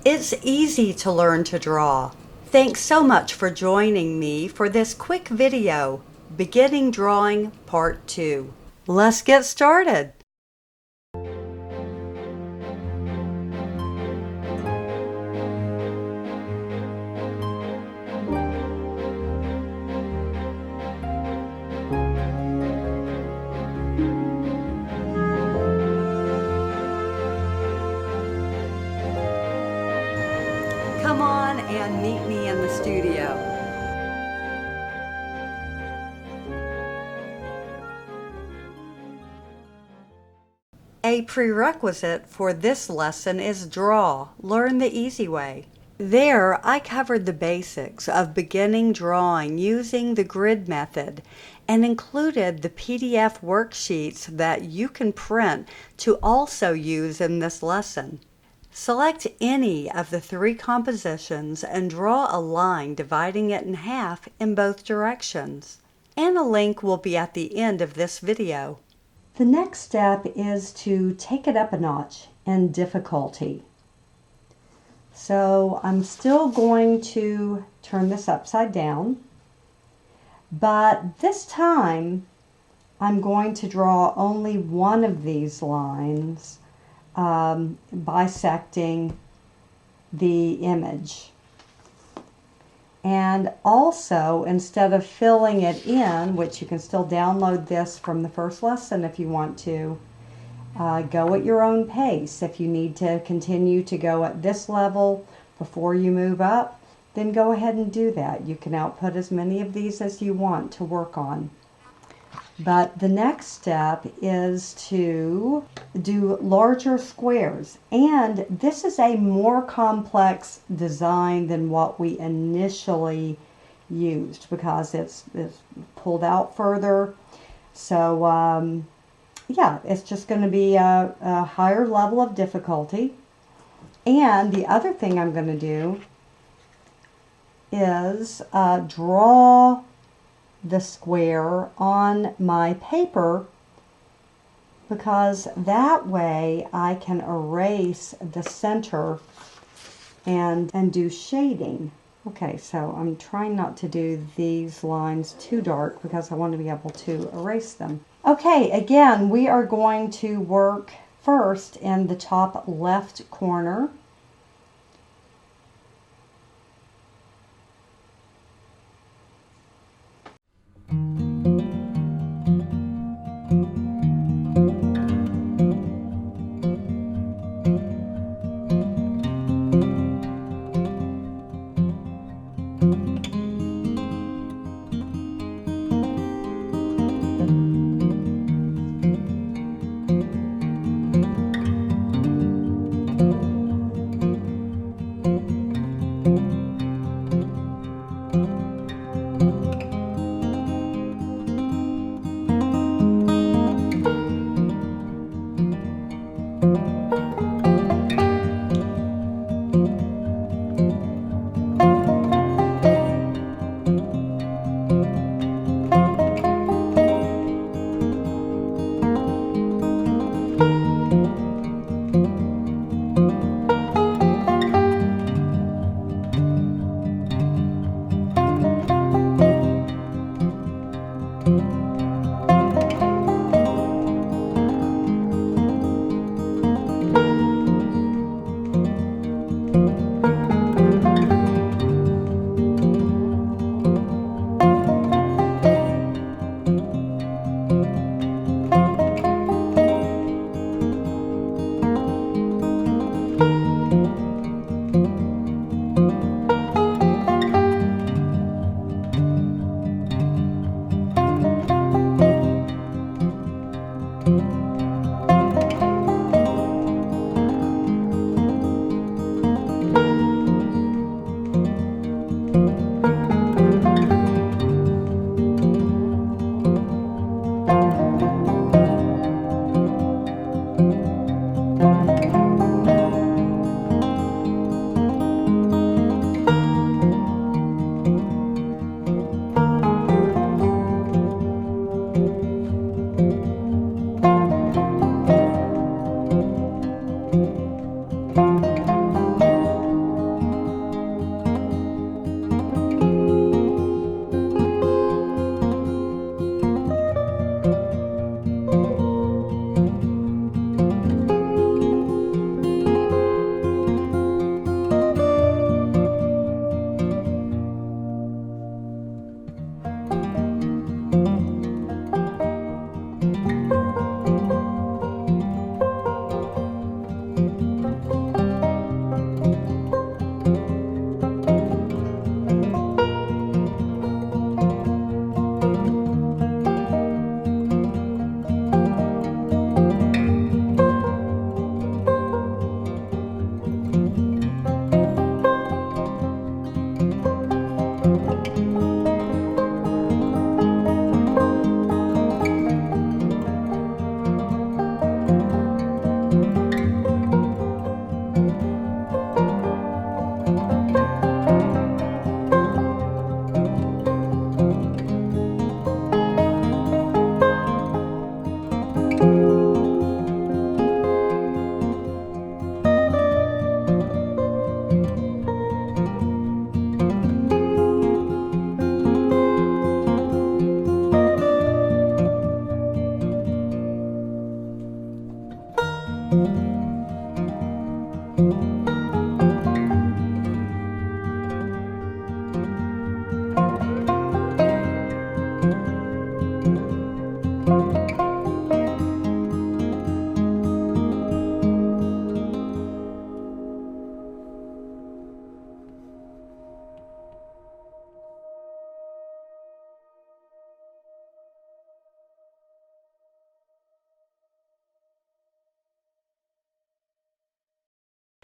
It's easy to learn to draw. Thanks so much for joining me for this quick video, Beginning Drawing Part 2. Let's get started. Come on and meet me in the studio. A prerequisite for this lesson is draw, learn the easy way. There, I covered the basics of beginning drawing using the grid method and included the PDF worksheets that you can print to also use in this lesson. Select any of the 3 compositions and draw a line dividing it in half in both directions. And a link will be at the end of this video. The next step is to take it up a notch in difficulty. So I'm still going to turn this upside down, but this time I'm going to draw only one of these lines bisecting the image. And also, instead of filling it in, which you can still download this from the first lesson if you want to, go at your own pace. If you need to continue to go at this level before you move up, then go ahead and do that. You can output as many of these as you want to work on. But the next step is to do larger squares. And this is a more complex design than what we initially used because it's pulled out further. So yeah, it's just going to be a higher level of difficulty. And the other thing I'm going to do is draw the square on my paper, because that way I can erase the center and do shading. Okay, so I'm trying not to do these lines too dark because I want to be able to erase them. Okay, again, we are going to work first in the top left corner.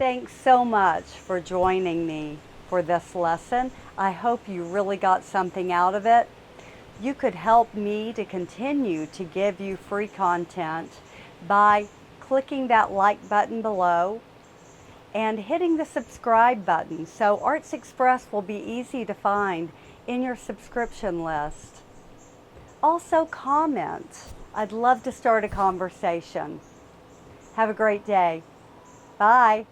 Thanks so much for joining me for this lesson. I hope you really got something out of it. You could help me to continue to give you free content by clicking that like button below and hitting the subscribe button so artzXpress will be easy to find in your subscription list. Also comment. I'd love to start a conversation. Have a great day. Bye.